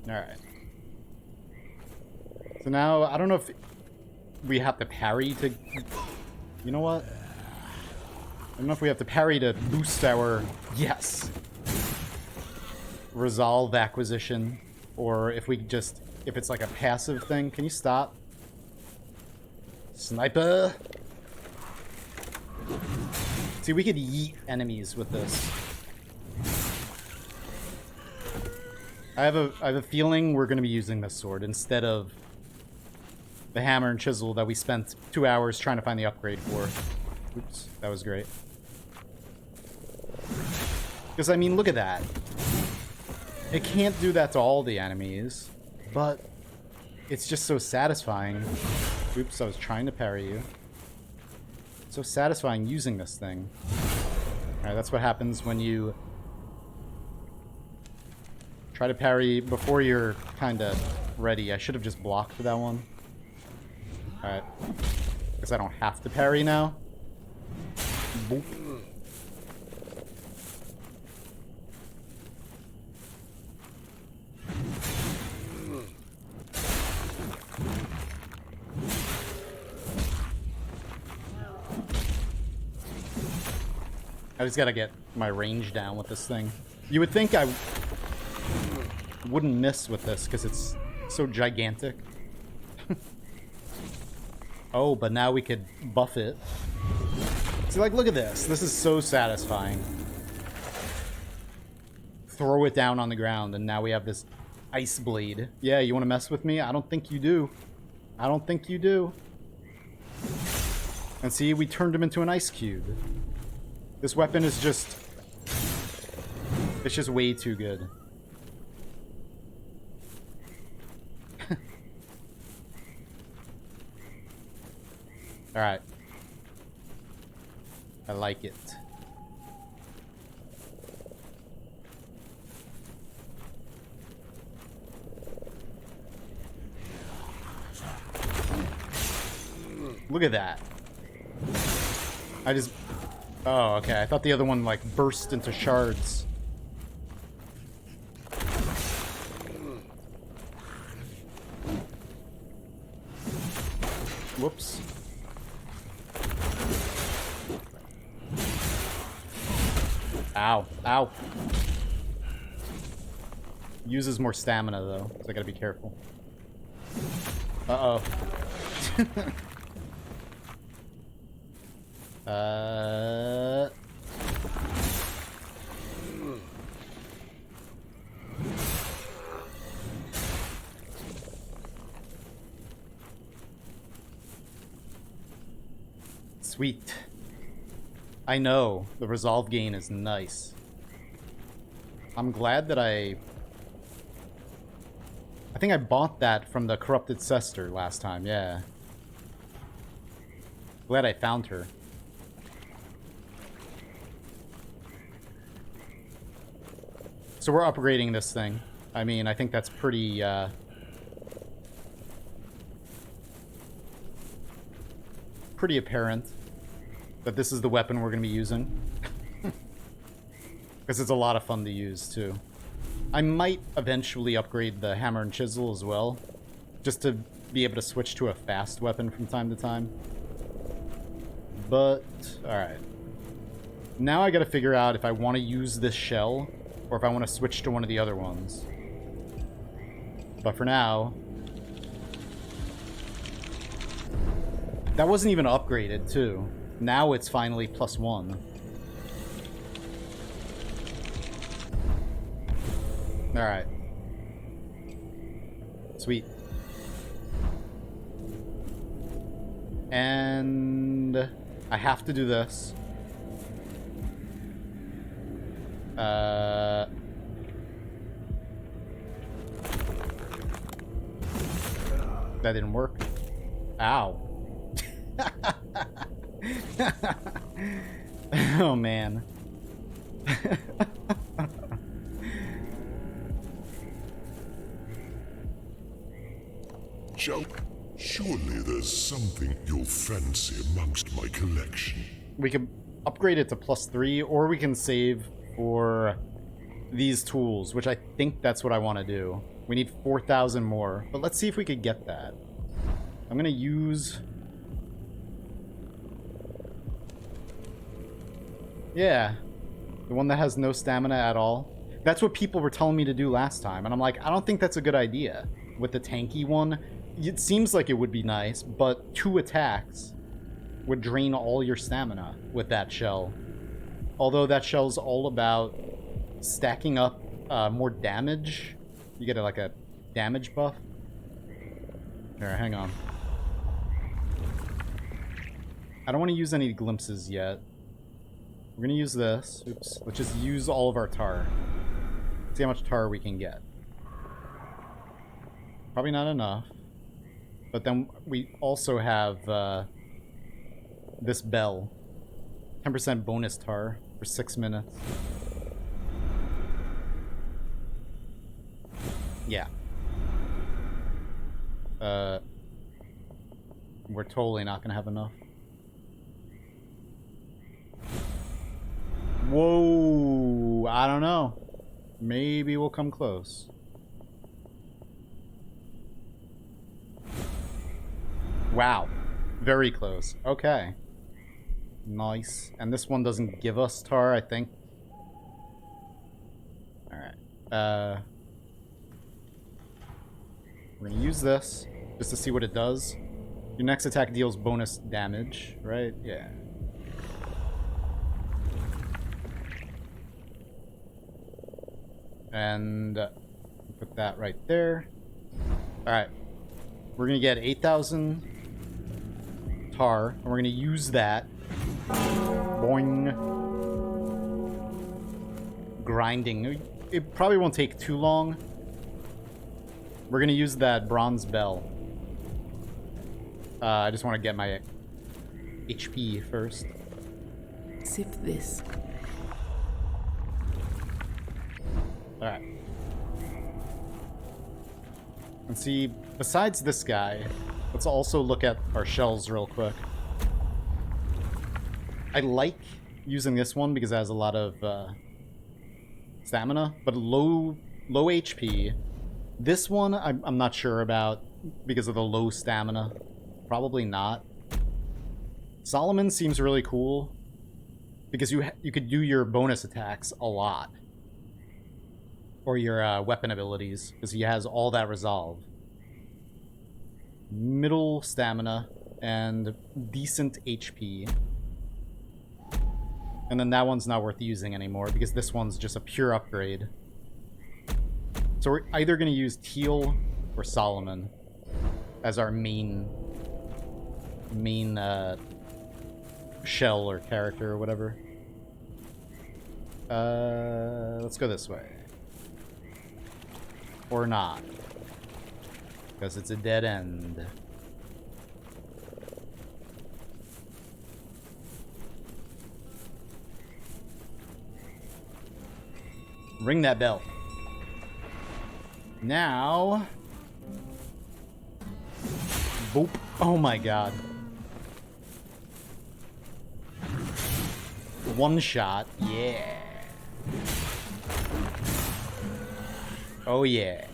Alright. So now, I don't know if we have to parry to... You know what? I don't know if we have to parry to boost our... Yes! Resolve acquisition. Or if we just... If it's like a passive thing. Can you stop? Sniper! See, we could yeet enemies with this. I have a feeling we're going to be using this sword instead of the hammer and chisel that we spent 2 hours trying to find the upgrade for. Oops, that was great. Because, I mean, look at that. It can't do that to all the enemies, but it's just so satisfying. Oops, I was trying to parry you. It's so satisfying using this thing. Alright, that's what happens when you try to parry before you're kind of ready. I should have just blocked for that one. Alright. Guess I don't have to parry now. Boop. I just gotta get my range down with this thing. You would think I wouldn't miss with this because it's so gigantic. Oh, but now we could buff it. See, like, look at this. This is so satisfying. Throw it down on the ground, and now we have this ice blade. Yeah, you want to mess with me? I don't think you do. I don't think you do. And see, we turned him into an ice cube. This weapon is just... It's just way too good. Alright. I like it. Look at that. I just... Oh, okay. I thought the other one, like, burst into shards. Whoops. Ow. Ow. Uses more stamina, though, so I gotta be careful. Uh-oh. Sweet. I know, the resolve gain is nice. I'm glad that I think I bought that from the Corrupted Sister last time, yeah. Glad I found her. So we're upgrading this thing. I mean, I think that's pretty, pretty apparent that this is the weapon we're going to be using. Because it's a lot of fun to use, too. I might eventually upgrade the hammer and chisel as well, just to be able to switch to a fast weapon from time to time. But, alright. Now I gotta figure out if I want to use this shell, or if I want to switch to one of the other ones. But for now... That wasn't even upgraded, too. Now it's finally +1. Alright. Sweet. And... I have to do this. That didn't work. Ow. Oh, man. Joke. Surely there's something you'll fancy amongst my collection. We can upgrade it to +3, or we can save for these tools, which I think that's what I want to do. We need 4,000 more. But let's see if we could get that. I'm gonna use... Yeah. The one that has no stamina at all. That's what people were telling me to do last time. And I'm like, I don't think that's a good idea. With the tanky one, it seems like it would be nice, but 2 attacks would drain all your stamina with that shell. Although that shell's all about stacking up more damage. You get like a damage buff. Here, hang on. I don't want to use any glimpses yet. We're going to use this. Oops. Let's just use all of our tar. See how much tar we can get. Probably not enough. But then we also have this bell. 10% bonus tar for 6 minutes. Yeah. We're totally not gonna have enough. Whoa! I don't know. Maybe we'll come close. Wow. Very close. Okay. Nice. And this one doesn't give us tar, I think. Alright. We're gonna use this just to see what it does. Your next attack deals bonus damage, right? Yeah. And put that right there. Alright. We're gonna get 8,000 tar, and we're gonna use that. Boing. Grinding. It probably won't take too long. We're gonna use that bronze bell. I just want to get my HP first. Sift this. Alright. And see, besides this guy, let's also look at our shells real quick. I like using this one because it has a lot of stamina, but low HP. This one, I'm not sure about because of the low stamina. Probably not. Solomon seems really cool because you could do your bonus attacks a lot. Or your weapon abilities, because he has all that resolve. Middle stamina and decent HP. And then that one's not worth using anymore because this one's just a pure upgrade. So we're either going to use Teal or Solomon as our main shell or character or whatever. Let's go this way. Or not. Because it's a dead end. Ring that bell. Now... Boop. Oh my god. One shot. Yeah. Oh yeah.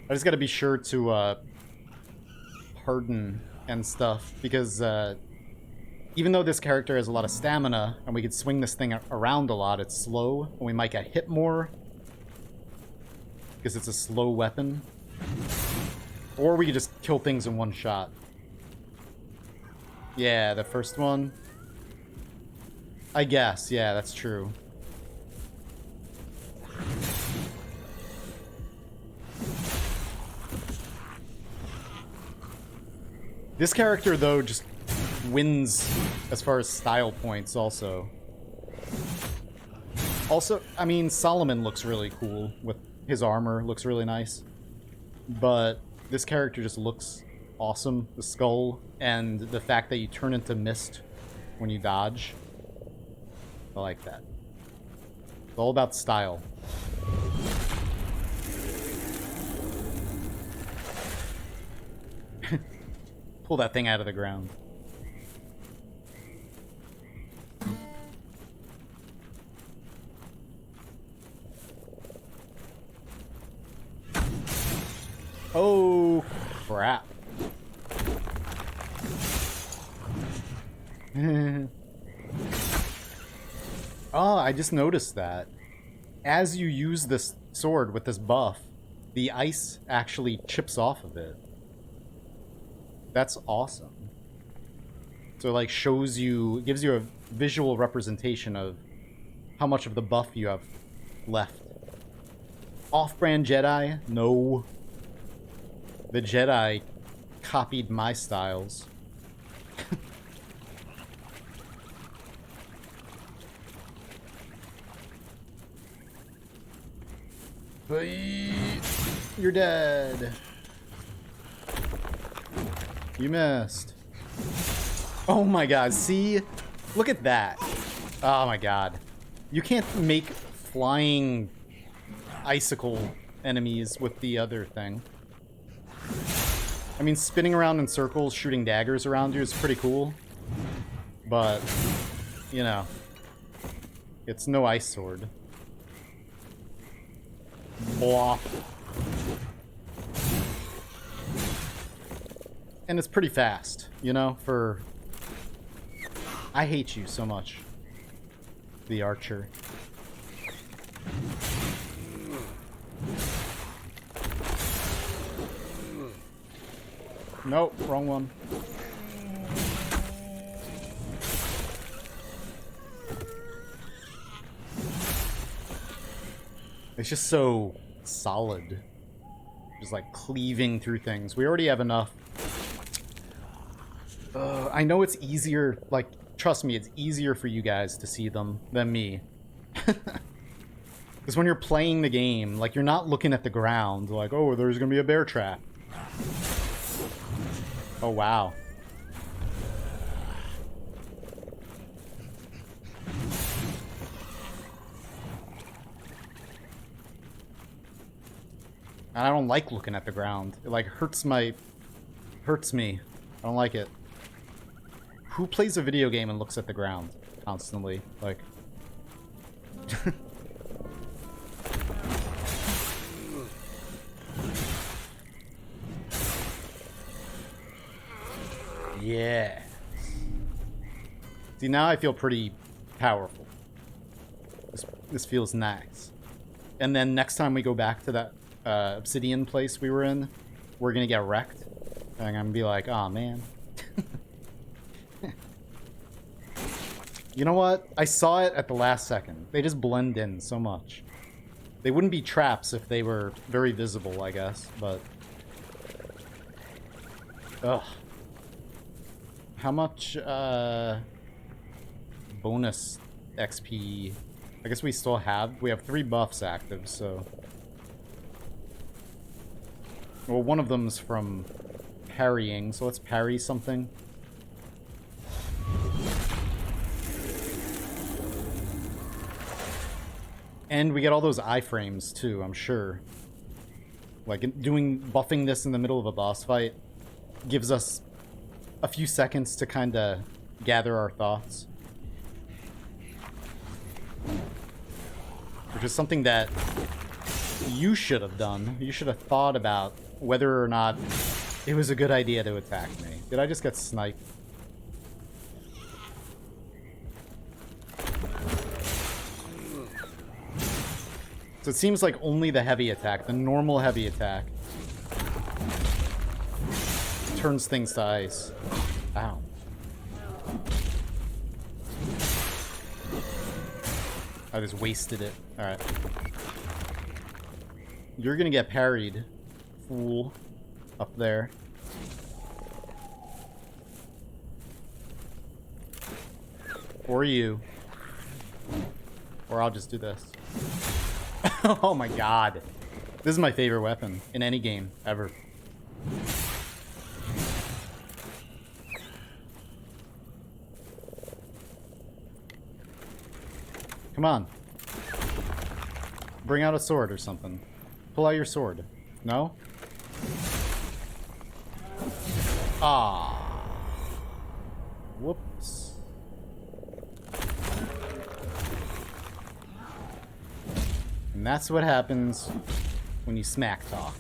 I just gotta be sure to harden and stuff because even though this character has a lot of stamina and we could swing this thing around a lot, it's slow and we might get hit more because it's a slow weapon. Or we could just kill things in one shot. Yeah, the first one. I guess, yeah, that's true. This character, though, just wins as far as style points, also. Also, I mean, Solomon looks really cool with his armor, looks really nice. But this character just looks awesome. The skull and the fact that you turn into mist when you dodge. I like that. It's all about style. Pull that thing out of the ground. Oh, crap. Oh, I just noticed that. As you use this sword with this buff, the ice actually chips off of it. That's awesome. So it like shows you, gives you a visual representation of how much of the buff you have left. Off-brand Jedi? No. The Jedi copied my styles. You're dead. You missed. Oh my god, see? Look at that. Oh my god. You can't make flying icicle enemies with the other thing. I mean, spinning around in circles, shooting daggers around you is pretty cool. But, you know, it's no ice sword. Blop. And it's pretty fast, you know, for... I hate you so much. The archer. Nope, wrong one. It's just so solid. Just like cleaving through things. We already have enough. I know it's easier, like, trust me, it's easier for you guys to see them than me. Because when you're playing the game, like, you're not looking at the ground, like, oh, there's gonna be a bear trap. Oh, wow. And I don't like looking at the ground. It, like, hurts me. I don't like it. Who plays a video game and looks at the ground constantly? Like... Yeah. See, now I feel pretty powerful. This feels nice. And then next time we go back to that obsidian place we were in, we're gonna get wrecked. And I'm gonna be like, oh man. You know what? I saw it at the last second. They just blend in so much. They wouldn't be traps if they were very visible, I guess, but... Ugh. How much, bonus XP? I guess we still have... We have 3 buffs active, so... Well, one of them's from parrying, so let's parry something. And we get all those iframes, too, I'm sure. Like, buffing this in the middle of a boss fight gives us a few seconds to kind of gather our thoughts. Which is something that you should have done. You should have thought about whether or not it was a good idea to attack me. Did I just get sniped? So it seems like only the heavy attack, the normal heavy attack, turns things to ice. Ow. I just wasted it. Alright. You're gonna get parried, fool, up there. Or you. Or I'll just do this. Oh my god. This is my favorite weapon in any game, ever. Come on. Bring out a sword or something. Pull out your sword. No? Ah. Whoops. And that's what happens when you smack talk.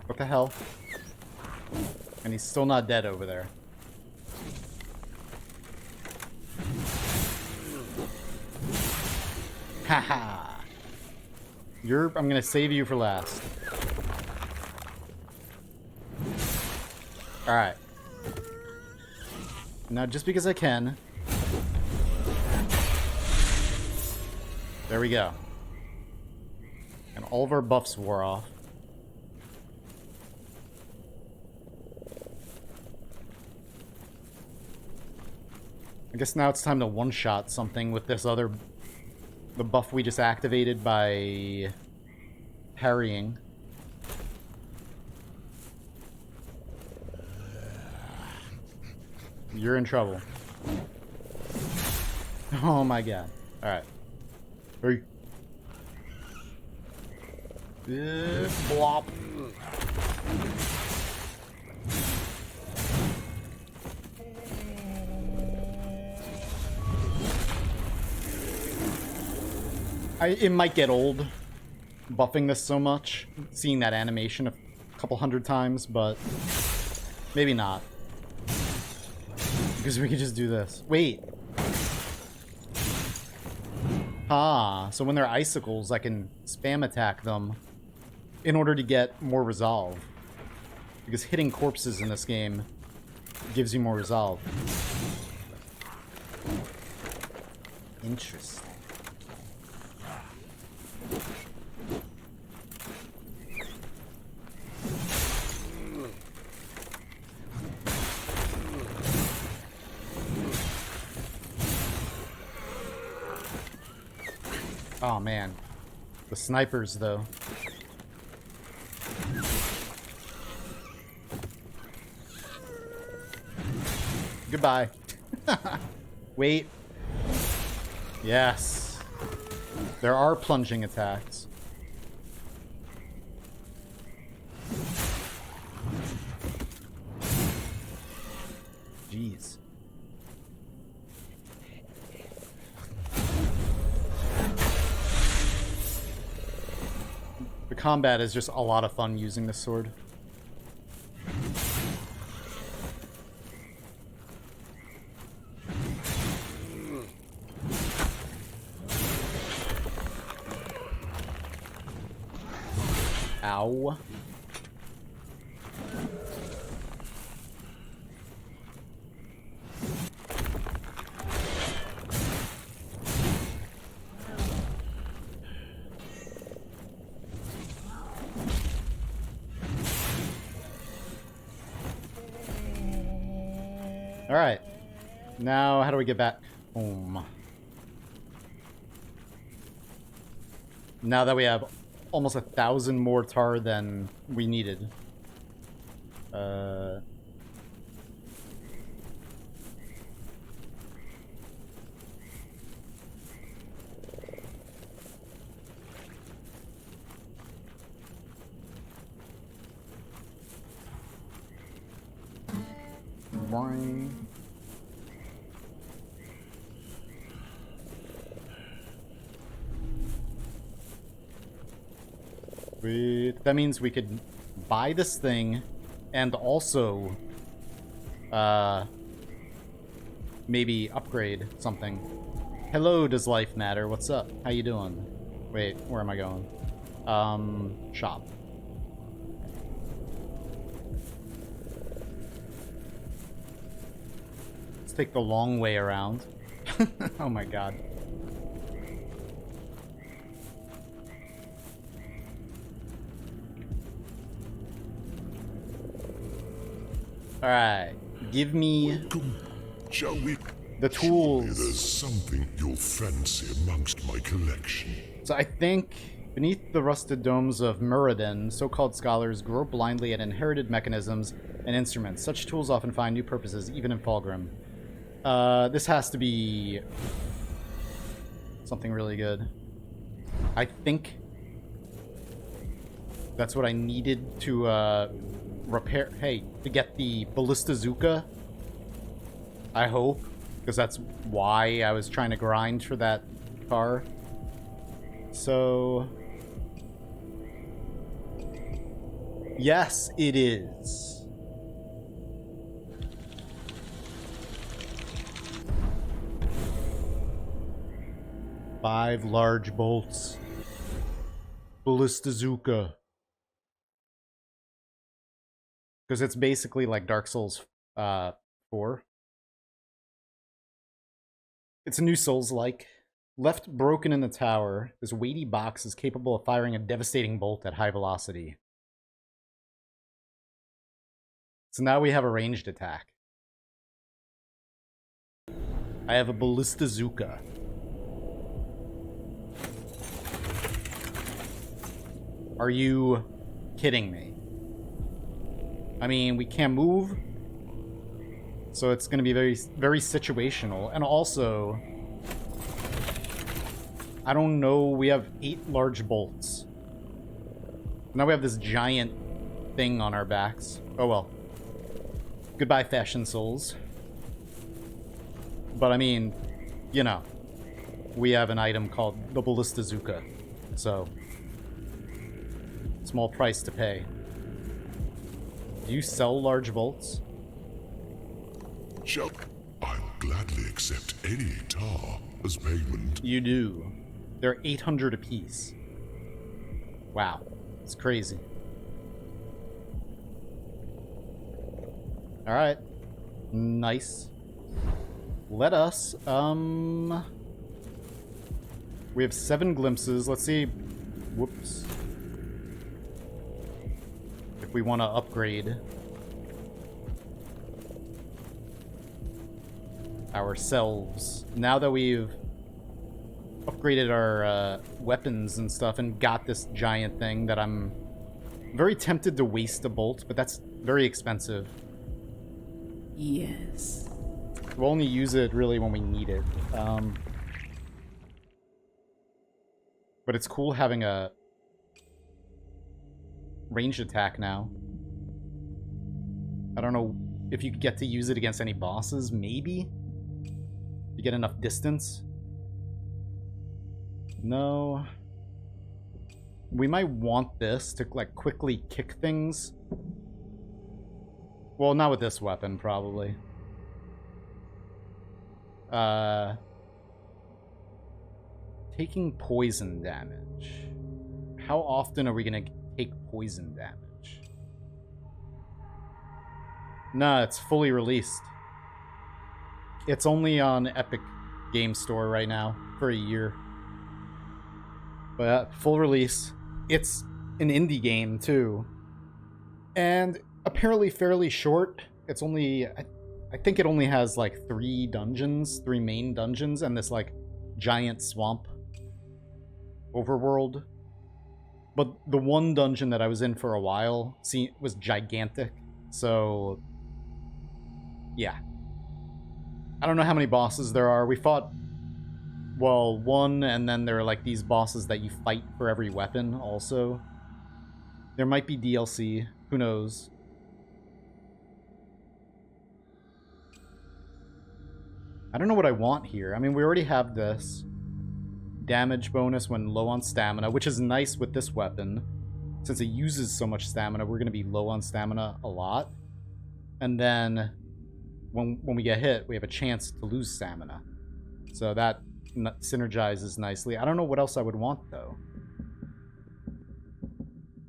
What the hell? And he's still not dead over there. Haha. I'm gonna save you for last. Alright. Now, just because I can. There we go. And all of our buffs wore off. I guess now it's time to one-shot something with this other... the buff we just activated by... parrying. You're in trouble. Oh my god. Alright. Hey. Blop. It might get old buffing this so much, seeing that animation a couple hundred times, but maybe not. Because we could just do this. Wait. Ah, so when they're icicles, I can spam attack them in order to get more resolve. Because hitting corpses in this game gives you more resolve. Interesting. Oh man, the snipers though. Goodbye. Wait. Yes. There are plunging attacks. Jeez. The combat is just a lot of fun using this sword. Ow. Alright. Now, how do we get back home? Now that we have almost 1,000 more tar than we needed. Boing. That means we could buy this thing and also maybe upgrade something. Hello, does life matter? What's up? How you doing? Wait, where am I going? Shop. Let's take the long way around. Oh my god. Alright, give me Shall we? the Surely tools. there's something you'll fancy amongst my collection. So I think beneath the rusted domes of Muradin, so-called scholars grope blindly at inherited mechanisms and instruments. Such tools often find new purposes, even in Fulgrim. This has to be something really good. I think That's what I needed to repair. Hey, to get the Ballistazooka. I hope, because that's why I was trying to grind for that car. So, yes, it is. Five large bolts. Ballistazooka. Because it's basically like Dark Souls 4. It's a new Souls-like. Left broken in the tower, this weighty box is capable of firing a devastating bolt at high velocity. So now we have a ranged attack. I have a Ballistazooka. Are you kidding me? I mean, we can't move, so it's going to be very, very situational. And also, I don't know, we have 8 large bolts. Now we have this giant thing on our backs. Oh well. Goodbye, Fashion Souls. But I mean, you know, we have an item called the Ballistazooka, so small price to pay. Do you sell large bolts? Shall I'll gladly accept any tar as payment. You do. They're 800 apiece. Wow, it's crazy. All right, nice. Let us, we have 7 glimpses. Let's see, whoops. If we want to upgrade ourselves. Now that we've upgraded our weapons and stuff and got this giant thing that I'm very tempted to waste a bolt, but that's very expensive. Yes. We'll only use it really when we need it. But it's cool having a ranged attack now. I don't know if you get to use it against any bosses, maybe? You get enough distance? No. We might want this to, like, quickly kick things. Well, not with this weapon, probably. Taking poison damage. How often are we gonna take poison damage? Nah, it's fully released. It's only on Epic Game Store right now for a year. But full release. It's an indie game too. And apparently fairly short. It's only, I think it only has like 3 dungeons, 3 main dungeons, and this like giant swamp overworld. But the one dungeon that I was in for a while was gigantic. So yeah. I don't know how many bosses there are. We fought, well, 1, and then there are like these bosses that you fight for every weapon also. There might be DLC. Who knows? I don't know what I want here. I mean, we already have this. Damage bonus when low on stamina, which is nice with this weapon. Since it uses so much stamina, we're going to be low on stamina a lot. And then when we get hit, we have a chance to lose stamina. So that synergizes nicely. I don't know what else I would want, though.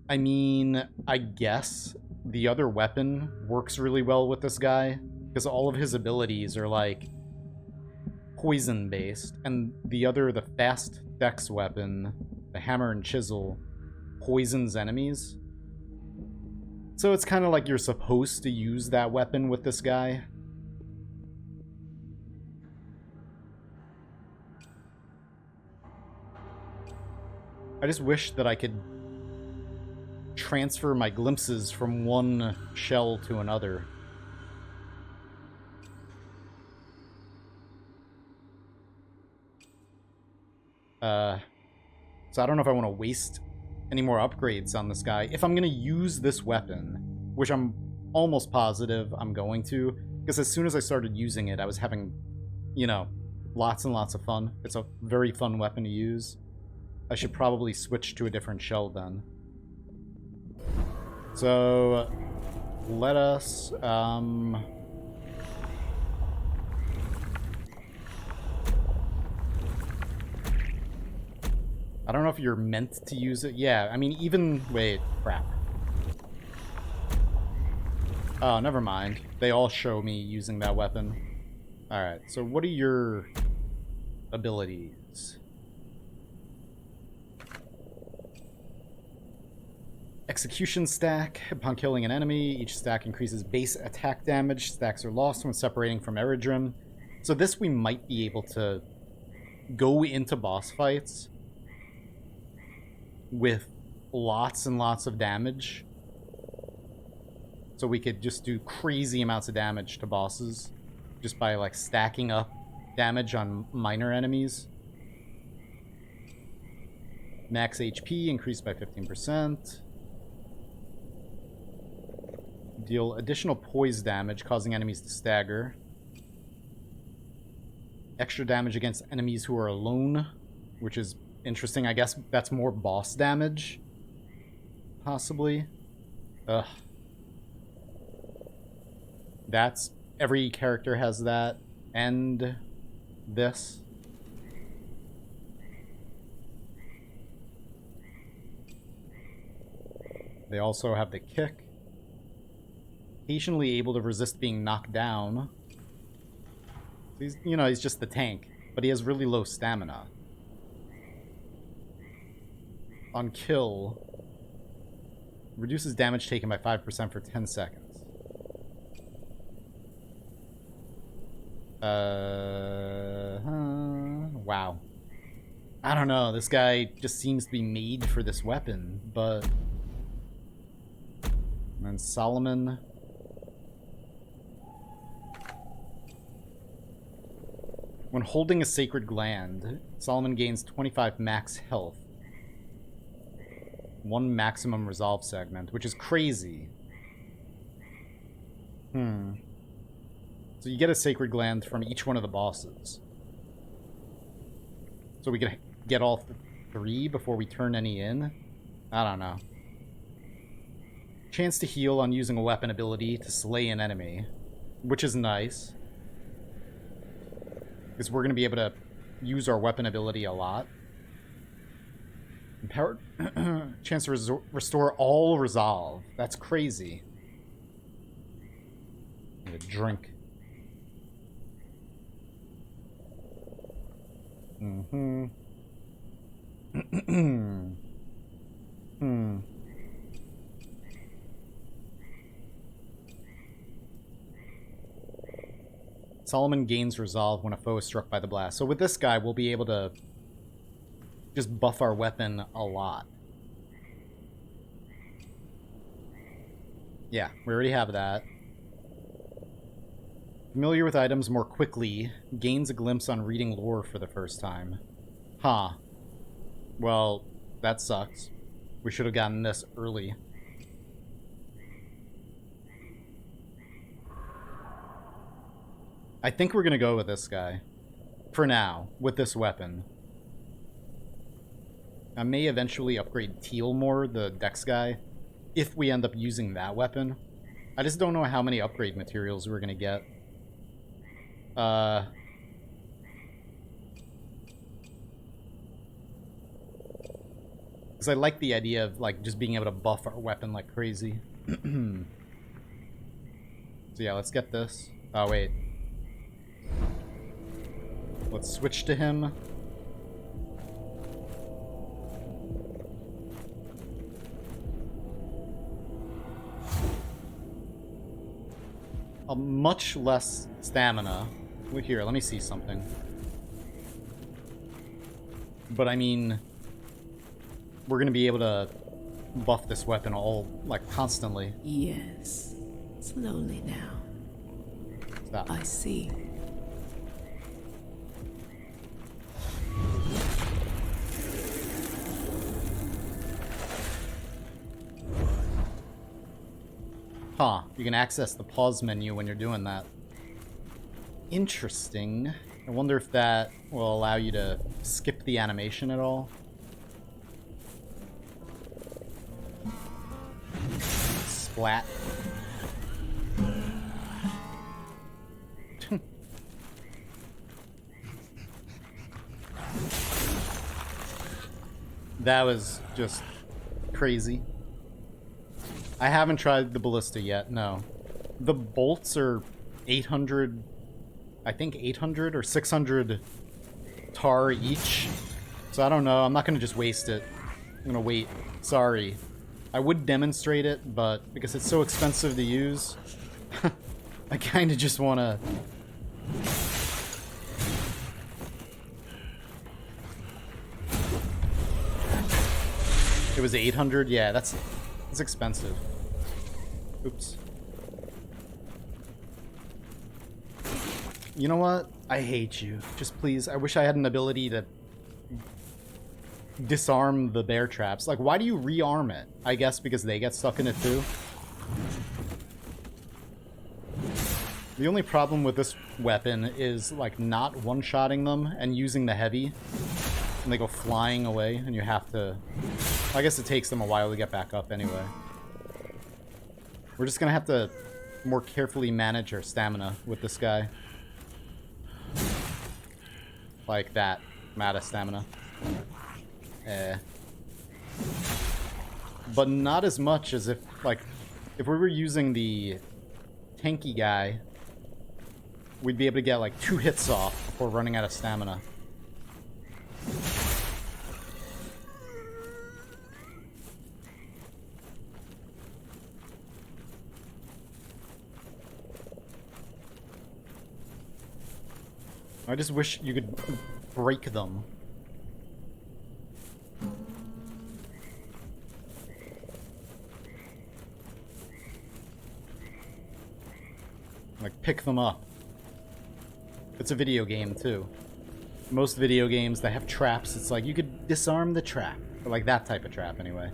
I mean, I guess the other weapon works really well with this guy, because all of his abilities are, like, poison-based, and the fast dex weapon, the hammer and chisel, poisons enemies. So it's kind of like you're supposed to use that weapon with this guy. I just wish that I could transfer my glimpses from one shell to another. So I don't know if I want to waste any more upgrades on this guy. If I'm going to use this weapon, which I'm almost positive I'm going to, because as soon as I started using it, I was having, you know, lots and lots of fun. It's a very fun weapon to use. I should probably switch to a different shell then. So, let us, I don't know if you're meant to use it. Yeah, I mean, even... Wait, crap. Oh, never mind. They all show me using that weapon. Alright, so what are your abilities? Execution stack. Upon killing an enemy, each stack increases base attack damage. Stacks are lost when separating from Eridrim. So this we might be able to go into boss fights with lots and lots of damage. So we could just do crazy amounts of damage to bosses just by, like, stacking up damage on minor enemies. Max HP increased by 15%. Deal additional poise damage, causing enemies to stagger. Extra damage against enemies who are alone, which is interesting. I guess that's more boss damage. Possibly. Ugh. That's... Every character has that. And this. They also have the kick. Occasionally able to resist being knocked down. He's, you know, he's just the tank, but he has really low stamina. On kill, reduces damage taken by 5% for 10 seconds. Wow. I don't know, this guy just seems to be made for this weapon, but... And then Solomon... When holding a sacred gland, Solomon gains 25 max health. 1 maximum resolve segment, which is crazy. So you get a sacred gland from each one of the bosses. So we could get all 3 before we turn any in? I don't know. Chance to heal on using a weapon ability to slay an enemy, which is nice. Because we're going to be able to use our weapon ability a lot. Empowered chance to restore all resolve. That's crazy. Need a drink. Solomon gains resolve when a foe is struck by the blast. So with this guy, we'll be able to just buff our weapon a lot. Yeah, we already have that. Familiar with items more quickly. Gains a glimpse on reading lore for the first time. Huh. Well, that sucks. We should have gotten this early. I think we're going to go with this guy. For now, with this weapon. I may eventually upgrade Teal more, the Dex guy, if we end up using that weapon. I just don't know how many upgrade materials we're going to get. Because I like the idea of, like, just being able to buff our weapon like crazy. So yeah, let's get this. Oh, wait. Let's switch to him. A much less stamina. Look here, let me see something. But I mean, we're gonna be able to buff this weapon all, like, constantly. Yes. Slowly now. Stop. I see. Huh, you can access the pause menu when you're doing that. Interesting. I wonder if that will allow you to skip the animation at all. Splat. That was just crazy. I haven't tried the ballista yet, no. The bolts are 800, I think 800 or 600 tar each. So I don't know, I'm not gonna just waste it. I'm gonna wait, sorry. I would demonstrate it, but because it's so expensive to use, I kinda just wanna... It was 800? Yeah, that's expensive. Oops. You know what? I hate you. Just please, I wish I had an ability to disarm the bear traps. Like, why do you rearm it? I guess because they get stuck in it too. The only problem with this weapon is, like, not one-shotting them and using the heavy. And they go flying away, and you have to... I guess it takes them a while to get back up anyway. We're just gonna have to more carefully manage our stamina with this guy. Like that. I'm out of stamina. But not as much as if, like, if we were using the tanky guy, we'd be able to get, like, 2 hits off before running out of stamina. I just wish you could break them. Like, pick them up. It's a video game, too. Most video games that have traps, it's like, you could disarm the trap. Or like that type of trap, anyway.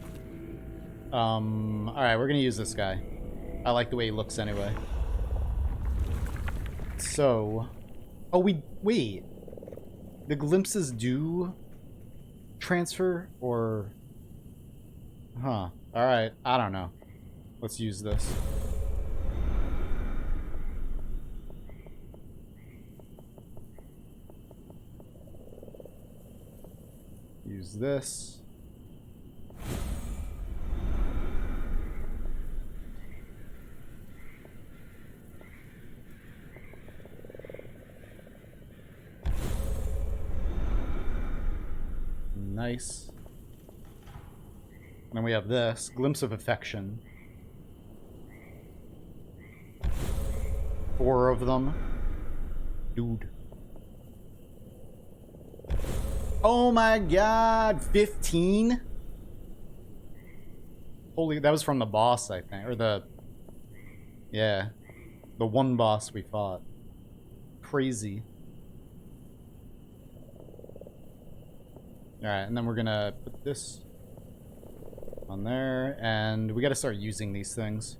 Alright, we're gonna use this guy. I like the way he looks, anyway. So... Oh, wait. The glimpses do transfer, or... Huh. Alright, I don't know. Let's use this. Use this. Nice. And then we have this. Glimpse of Affection. 4 of them. Dude. Oh my god! 15? Holy, that was from the boss, I think. Or the... Yeah. The one boss we fought. Crazy. Alright, and then we're gonna put this on there, and we gotta start using these things.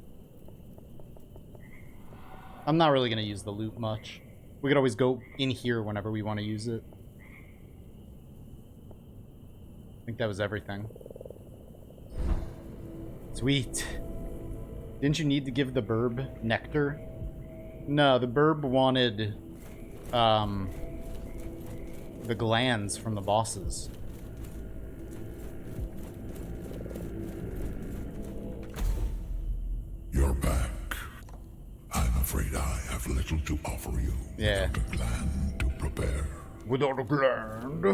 I'm not really gonna use the loot much. We could always go in here whenever we want to use it. I think that was everything. Sweet. Didn't you need to give the burb nectar? No, the burb wanted the glands from the bosses. You're back. I'm afraid I have little to offer you. Yeah. Without a gland to prepare. Without a gland.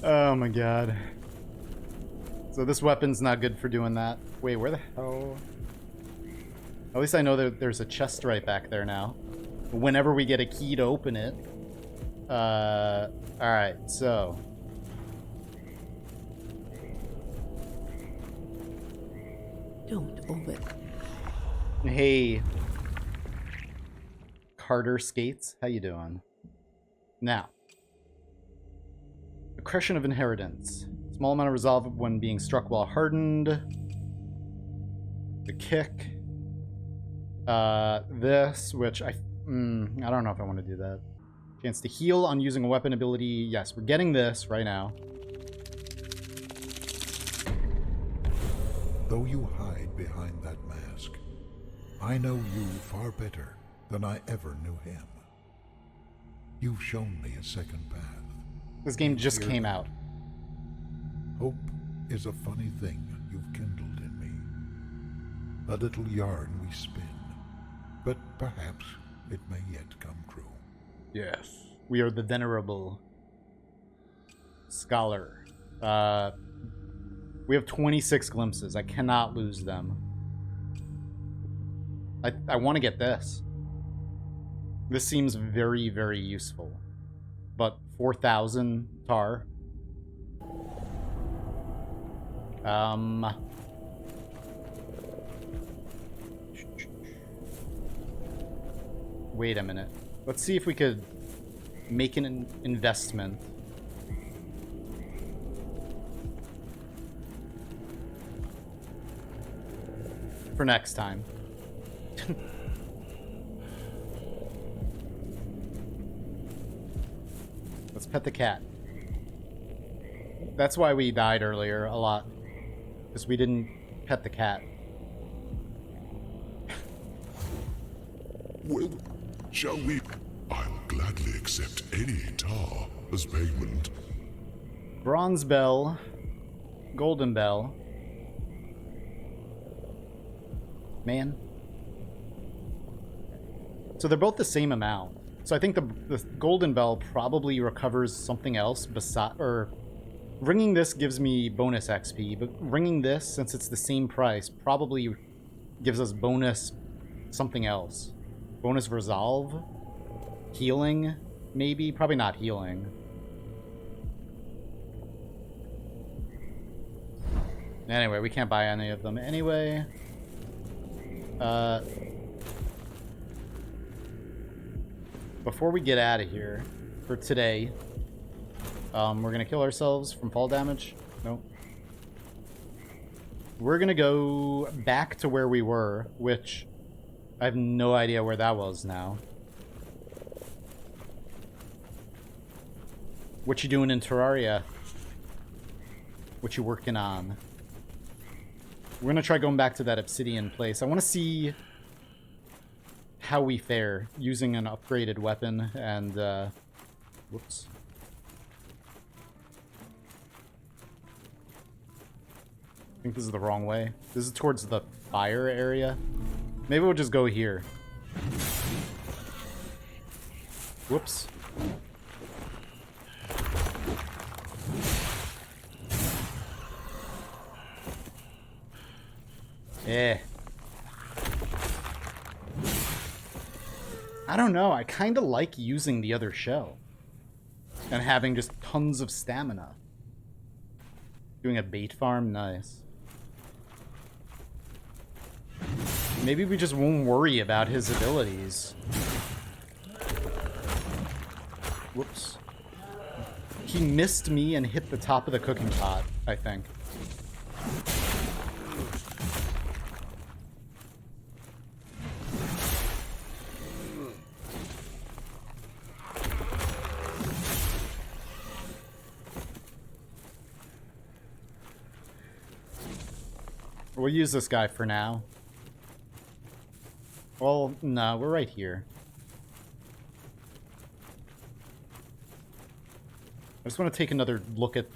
Oh my god. So this weapon's not good for doing that. Wait, where the hell? At least I know that there's a chest right back there now. Whenever we get a key to open it. Alright, so... Don't open. Hey, Carter Skates, how you doing? Now, Accretion of Inheritance. Small amount of resolve when being struck while hardened. The kick. This, which I don't know if I want to do that. Chance to heal on using a weapon ability. Yes, we're getting this right now. Though you hide behind that mask, I know you far better than I ever knew him. You've shown me a second path. This game just came out. Hope is a funny thing you've kindled in me. A little yarn we spin, but perhaps it may yet come true. Yes. We are the venerable scholar. We have 26 glimpses. I cannot lose them. I want to get this. This seems very, very useful. But 4,000 tar. Wait a minute. Let's see if we could make an investment. For next time. Let's pet the cat. That's why we died earlier a lot. Because we didn't pet the cat. Well, shall we? I'll gladly accept any tar as payment. Bronze bell. Golden bell. Man. So they're both the same amount. So I think the golden bell probably recovers something else besides, or ringing this gives me bonus XP, but ringing this, since it's the same price, probably gives us bonus something else. Bonus resolve? Healing? Maybe? Probably not healing. Anyway, we can't buy any of them anyway. Before we get out of here for today, we're gonna kill ourselves from fall damage. Nope. We're gonna go back to where we were, which I have no idea where that was now. What you doing in Terraria? What you working on? We're gonna try going back to that obsidian place. I want to see how we fare using an upgraded weapon and whoops. I think this is the wrong way. This is towards the fire area. Maybe we'll just go here. Whoops. Eh. I don't know. I kind of like using the other shell. And having just tons of stamina. Doing a bait farm? Nice. Maybe we just won't worry about his abilities. Whoops. He missed me and hit the top of the cooking pot, I think. We'll use this guy for now. Well, no, we're right here. I just want to take another look at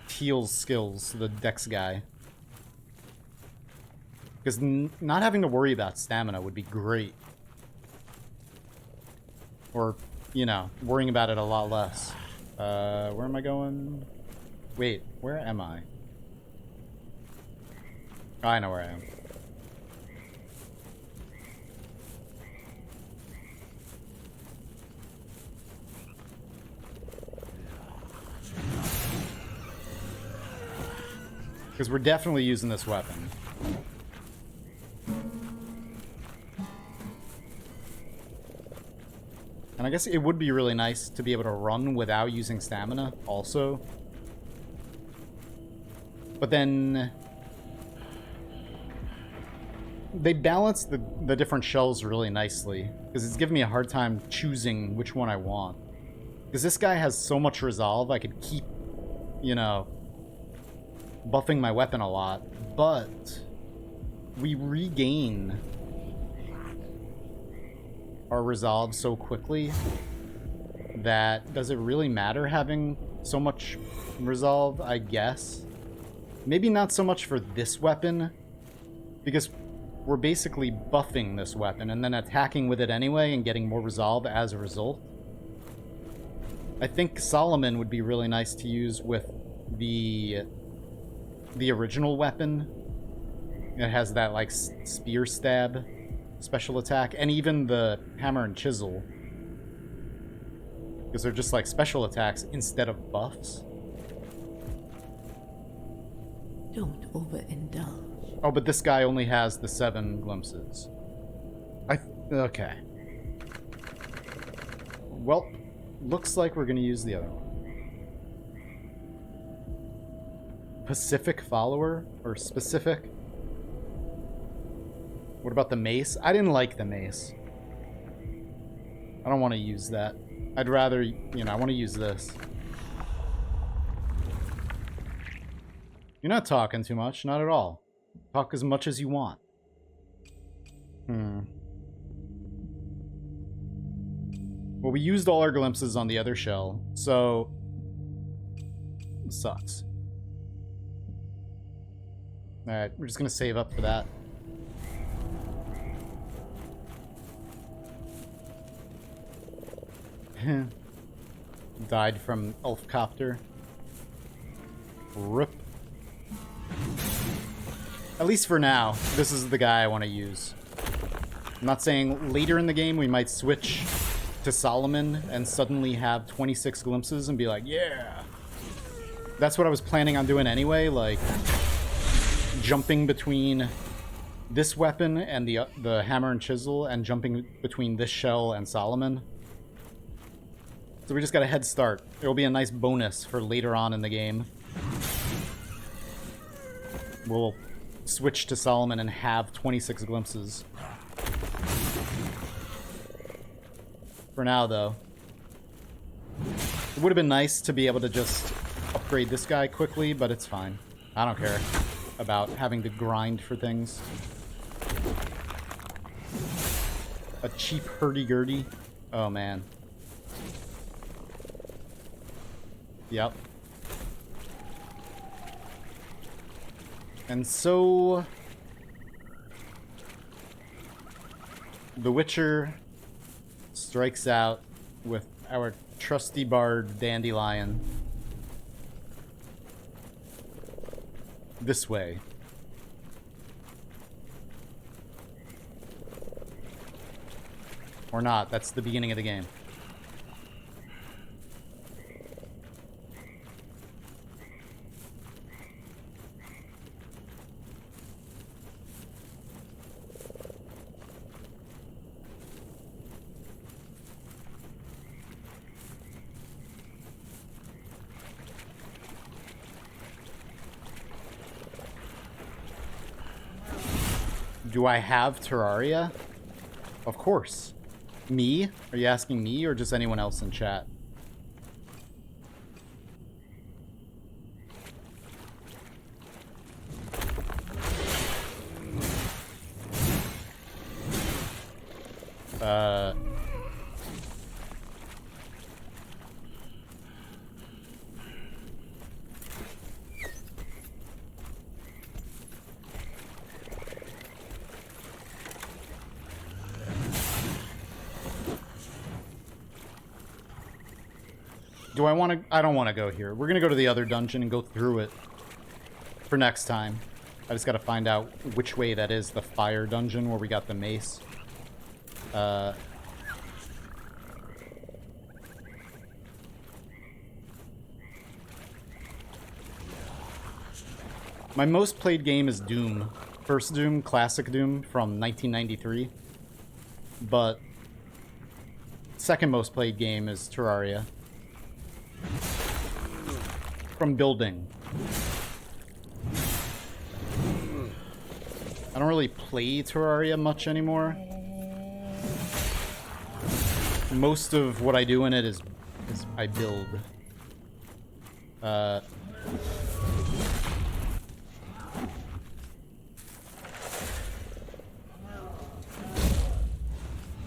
Teal's skills, the Dex guy. Because not having to worry about stamina would be great. Or, you know, worrying about it a lot less. Where am I going? Wait, where am I? Oh, I know where I am. Because we're definitely using this weapon. And I guess it would be really nice to be able to run without using stamina also. But then they balance the different shells really nicely, because it's giving me a hard time choosing which one I want. Because this guy has so much resolve, I could keep, you know, buffing my weapon a lot, but we regain our resolve so quickly that does it really matter having so much resolve, I guess? Maybe not so much for this weapon, because we're basically buffing this weapon and then attacking with it anyway and getting more resolve as a result. I think Solomon would be really nice to use with the original weapon. It has that, like, spear stab special attack, and even the hammer and chisel. Because they're just, like, special attacks instead of buffs. Don't overindulge. Oh, but this guy only has the 7 glimpses. Okay. Well, looks like we're gonna use the other one. Pacific follower? Or specific? What about the mace? I didn't like the mace. I don't want to use that. I'd rather, you know, I want to use this. You're not talking too much, not at all. Talk as much as you want. Well, we used all our glimpses on the other shell, so it sucks. Alright, we're just gonna save up for that. Died from Elfcopter. Rip. At least for now, this is the guy I want to use. I'm not saying later in the game we might switch to Solomon and suddenly have 26 glimpses and be like, yeah! That's what I was planning on doing anyway, like jumping between this weapon and the hammer and chisel, and jumping between this shell and Solomon. So we just got a head start. It'll be a nice bonus for later on in the game. We'll switch to Solomon and have 26 glimpses. For now, though. It would have been nice to be able to just upgrade this guy quickly, but it's fine. I don't care about having to grind for things. A cheap hurdy-gurdy. Oh, man. Yep. And so The Witcher strikes out with our trusty bard Dandelion. This way. Or not, that's the beginning of the game. Do I have Terraria? Of course. Me? Are you asking me or just anyone else in chat? Do I want to? I don't want to go here. We're going to go to the other dungeon and go through it for next time. I just got to find out which way that is, the fire dungeon where we got the mace. My most played game is Doom. First Doom, classic Doom from 1993. But second most played game is Terraria. From building. I don't really play Terraria much anymore. Most of what I do in it is I build.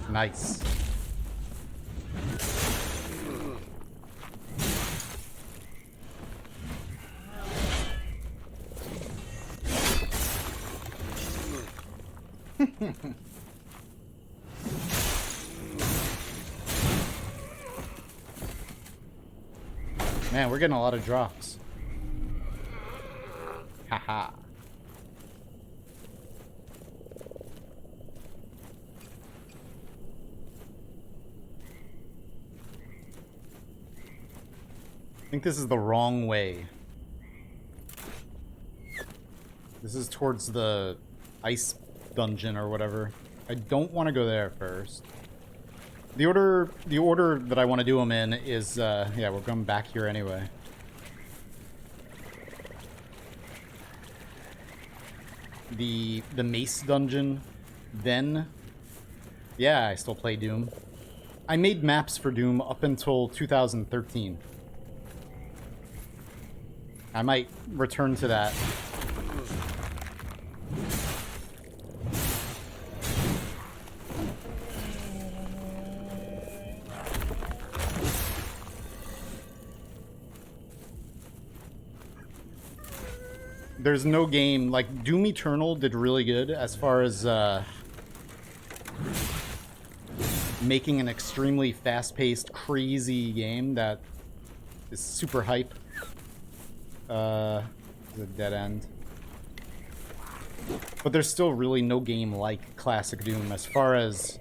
Nice. Man, we're getting a lot of drops. Haha. I think this is the wrong way. This is towards the ice dungeon or whatever. I don't want to go there first. The order that I want to do them in is, yeah, we're going back here anyway. The mace dungeon, then, yeah, I still play Doom. I made maps for Doom up until 2013. I might return to that. There's no game, like, Doom Eternal did really good as far as, making an extremely fast-paced, crazy game that is super hype. It's a dead end. But there's still really no game like classic Doom as far as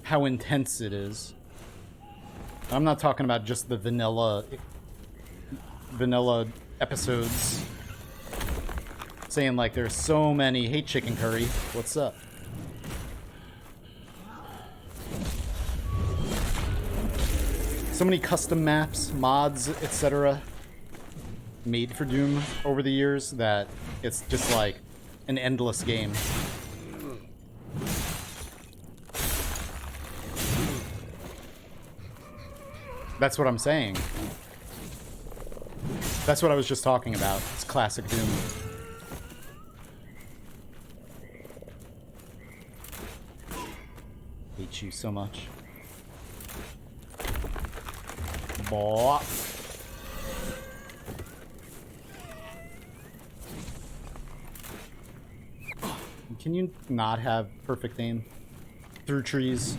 how intense it is. I'm not talking about just the vanilla episodes. Saying like there's so many. Hey, Chicken Curry, what's up? So many custom maps, mods, etc. made for Doom over the years that it's just like an endless game. That's what I'm saying. That's what I was just talking about. It's classic Doom. Hate you so much. Boah. Can you not have perfect aim? Through trees.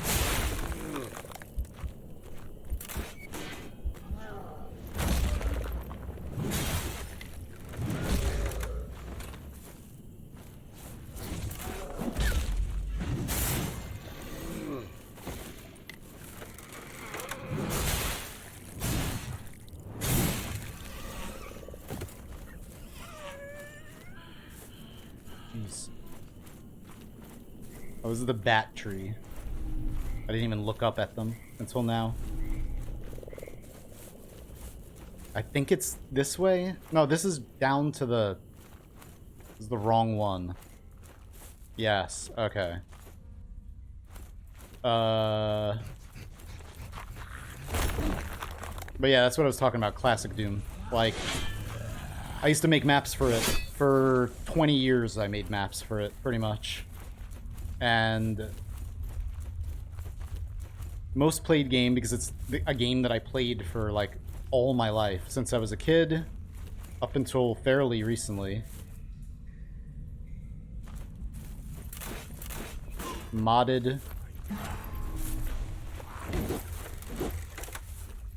Oh, this is the bat tree. I didn't even look up at them until now. I think it's this way. No, this is down to the... This is the wrong one. Yes, okay. But yeah, that's what I was talking about, classic Doom. Like, I used to make maps for it. For 20 years I made maps for it, pretty much. And most played game because it's a game that I played for like all my life since I was a kid up until fairly recently. Modded.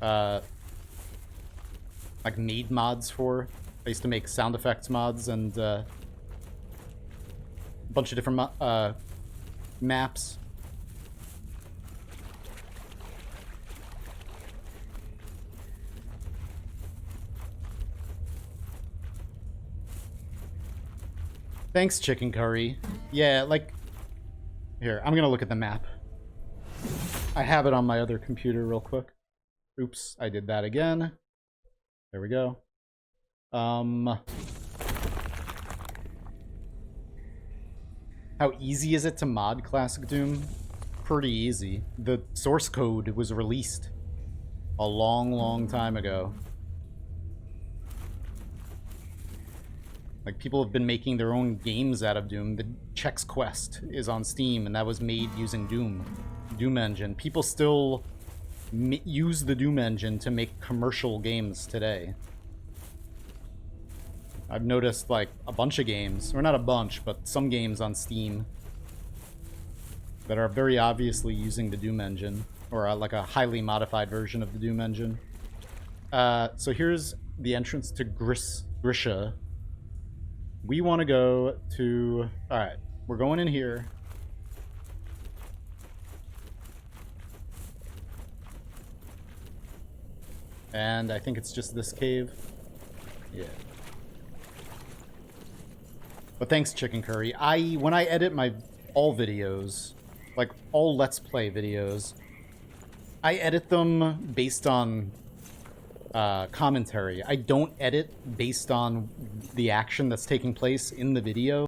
Like made mods for. I used to make sound effects mods and a bunch of different maps. Thanks, Chicken Curry. Yeah, like... Here, I'm gonna look at the map. I have it on my other computer real quick. Oops, I did that again. There we go. How easy is it to mod Classic Doom? Pretty easy. The source code was released a long time ago. Like, people have been making their own games out of Doom. The Chex Quest is on Steam, and that was made using Doom engine. People still use the Doom engine to make commercial games today. I've noticed, like, a bunch of games, or not a bunch, but some games on Steam that are very obviously using the Doom engine, or like a highly modified version of the Doom engine. So here's the entrance to Grisha. We want to go to... Alright, we're going in here. And I think it's just this cave. Yeah. But thanks, Chicken Curry. When I edit my all videos, like all Let's Play videos, I edit them based on commentary. I don't edit based on the action that's taking place in the video.